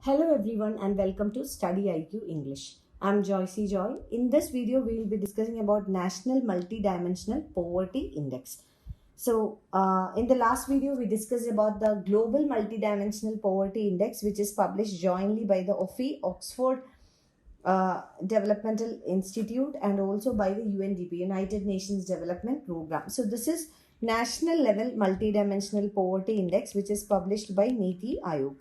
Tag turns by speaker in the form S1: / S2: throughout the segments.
S1: Hello everyone and welcome to Study IQ English. I'm Joycey Joy. In this video, we will be discussing about National Multidimensional Poverty Index. So, in the last video, we discussed about the Global Multidimensional Poverty Index, which is published jointly by the OFI, Oxford Developmental Institute, and also by the UNDP, United Nations Development Program. So, this is National Level Multidimensional Poverty Index, which is published by NPI.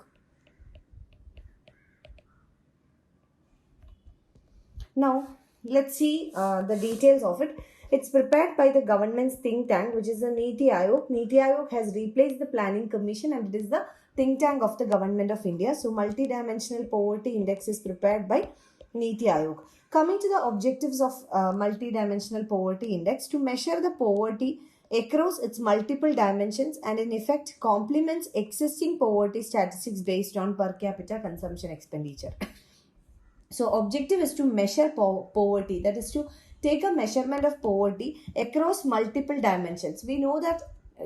S1: Now, let's see the details of it. It's prepared by the government's think tank, which is the NPI. NPI has replaced the Planning Commission and it is the think tank of the Government of India. So, Multidimensional Poverty Index is prepared by NPI. Coming to the objectives of Multidimensional Poverty Index, to measure the poverty across its multiple dimensions and in effect complements existing poverty statistics based on per capita consumption expenditure. So, objective is to measure poverty, that is to take a measurement of poverty across multiple dimensions. We know that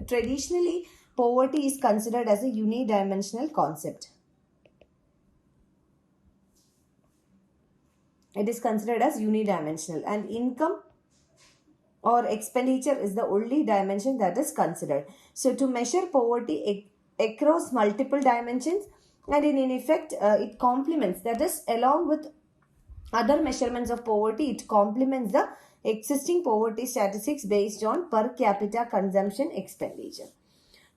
S1: traditionally poverty is considered as a unidimensional concept. It is considered as unidimensional, and income or expenditure is the only dimension that is considered. So, to measure poverty across multiple dimensions and in effect it complements, that is along with other measurements of poverty, it complements the existing poverty statistics based on per capita consumption expenditure.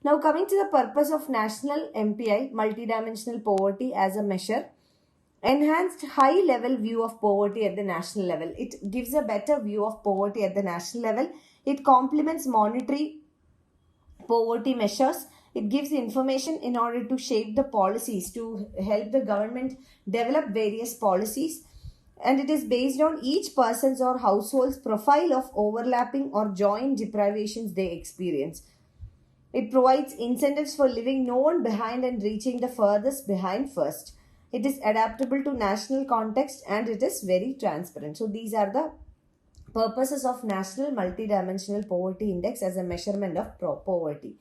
S1: Now, coming to the purpose of National MPI, Multidimensional Poverty as a measure, enhanced high level view of poverty at the national level. It gives a better view of poverty at the national level. It complements monetary poverty measures. It gives information in order to shape the policies, to help the government develop various policies. And it is based on each person's or household's profile of overlapping or joint deprivations they experience. It provides incentives for leaving no one behind and reaching the furthest behind first. It is adaptable to national context and it is very transparent. So, these are the purposes of National Multidimensional Poverty Index as a measurement of poverty.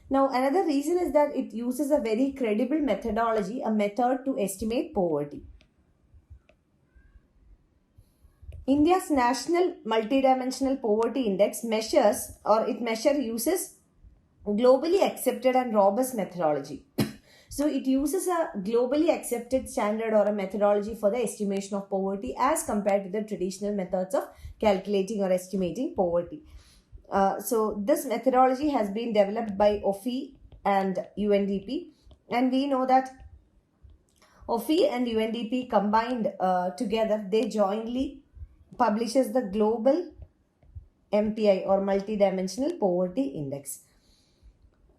S1: Now, another reason is that it uses a very credible methodology, a method to estimate poverty. India's National Multidimensional Poverty Index uses globally accepted and robust methodology. So, it uses a globally accepted standard or a methodology for the estimation of poverty as compared to the traditional methods of calculating or estimating poverty. So, this methodology has been developed by OFI and UNDP, and we know that OFI and UNDP combined together, they jointly publishes the Global MPI or Multidimensional Poverty Index.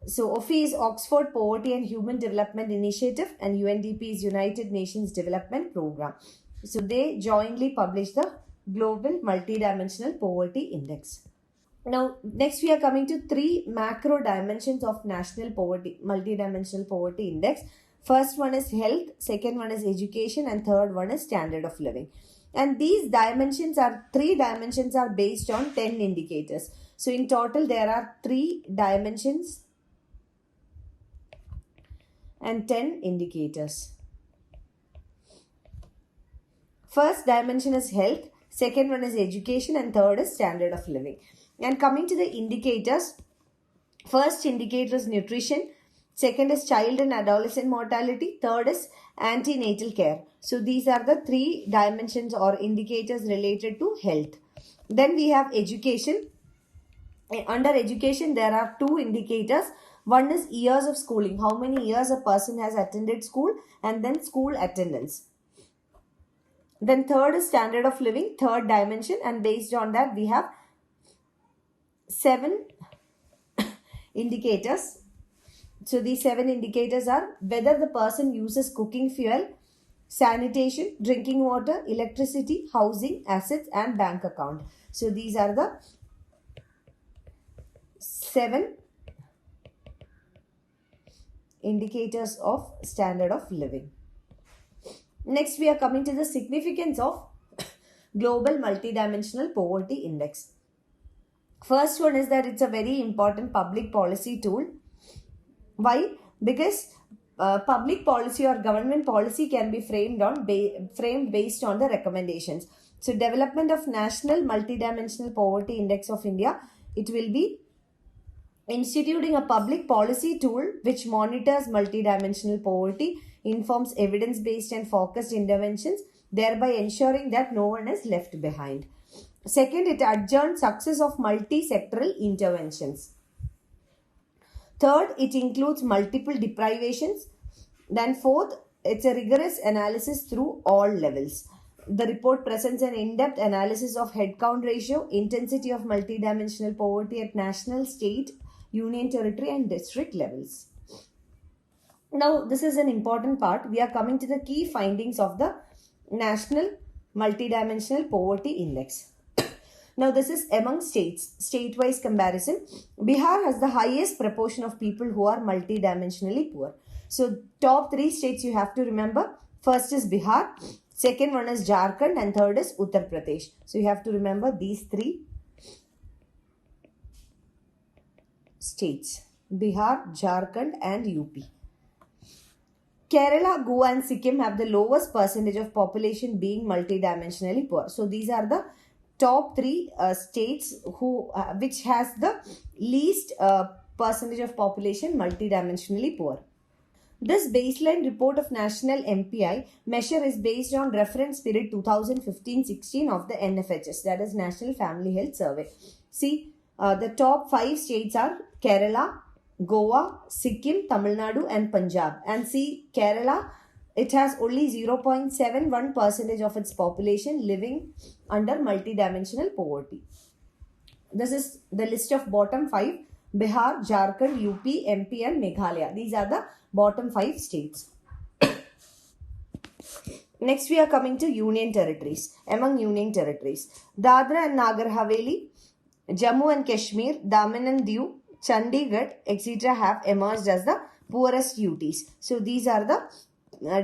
S1: So, OFI is Oxford Poverty and Human Development Initiative and UNDP is United Nations Development Program. So, they jointly publish the Global Multidimensional Poverty Index. Now, next we are coming to three macro dimensions of National Multidimensional Poverty Index. First one is health, second one is education, and third one is standard of living. And these three dimensions are based on 10 indicators. So, in total there are 3 dimensions and 10 indicators. First dimension is health, second one is education, and third is standard of living. And coming to the indicators, first indicator is nutrition, second is child and adolescent mortality, third is antenatal care. So, these are the 3 dimensions or indicators related to health. Then we have education. Under education, there are 2 indicators. One is years of schooling, how many years a person has attended school, and then school attendance. Then third is standard of living, third dimension, and based on that we have 7 indicators. So, these 7 indicators are whether the person uses cooking fuel, sanitation, drinking water, electricity, housing, assets, and bank account. So, these are the 7 indicators of standard of living. Next, we are coming to the significance of Global Multidimensional Poverty Index. First one is that it's a very important public policy tool. Why? Because public policy or government policy can be framed based on the recommendations. So development of National Multidimensional Poverty Index of India, it will be instituting a public policy tool which monitors multidimensional poverty, informs evidence-based and focused interventions, thereby ensuring that no one is left behind. Second, it adjourns success of multi-sectoral interventions. Third, it includes multiple deprivations. Then fourth, it's a rigorous analysis through all levels. The report presents an in-depth analysis of headcount ratio, intensity of multidimensional poverty at national, state, union territory and district levels. Now, this is an important part. We are coming to the key findings of the National Multidimensional Poverty Index. Now, this is among states, state-wise comparison. Bihar has the highest proportion of people who are multidimensionally poor. So, top 3 states you have to remember. First is Bihar, second one is Jharkhand, and third is Uttar Pradesh. So, you have to remember these 3 states, Bihar, Jharkhand and UP. Kerala, Goa and Sikkim have the lowest percentage of population being multidimensionally poor. So, these are the top 3 states which has the least percentage of population multidimensionally poor. This baseline report of national MPI measure is based on reference period 2015-16 of the NFHS, that is National Family Health Survey. See, the top 5 states are Kerala, Goa, Sikkim, Tamil Nadu and Punjab. And see, Kerala, it has only 0.71% of its population living under multidimensional poverty. This is the list of bottom 5. Bihar, Jharkhand, UP, MP and Meghalaya. These are the bottom 5 states. Next we are coming to union territories. Among union territories, Dadra and Nagar Haveli, Jammu and Kashmir, Daman and Diu, Chandigarh, etc. have emerged as the poorest UTs. So these are the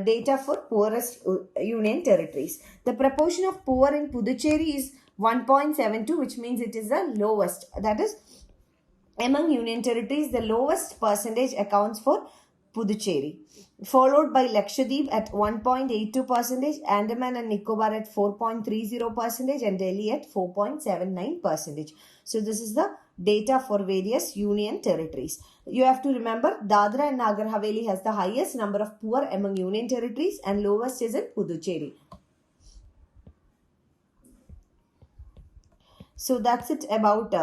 S1: data for poorest union territories. The proportion of poor in Puducherry is 1.72, which means it is the lowest. That is, among union territories, the lowest percentage accounts for Puducherry, followed by Lakshadweep at 1.82%, Andaman and Nicobar at 4.30% and Delhi at 4.79%. So this is the data for various union territories. You have to remember Dadra and Nagar Haveli has the highest number of poor among union territories and lowest is in Puducherry. So that's it about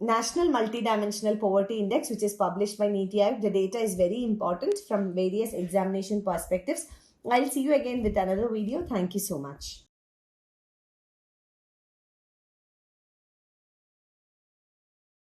S1: National Multidimensional Poverty Index, which is published by NITI Aayog. The data is very important from various examination perspectives. I'll see you again with another video. Thank you so much.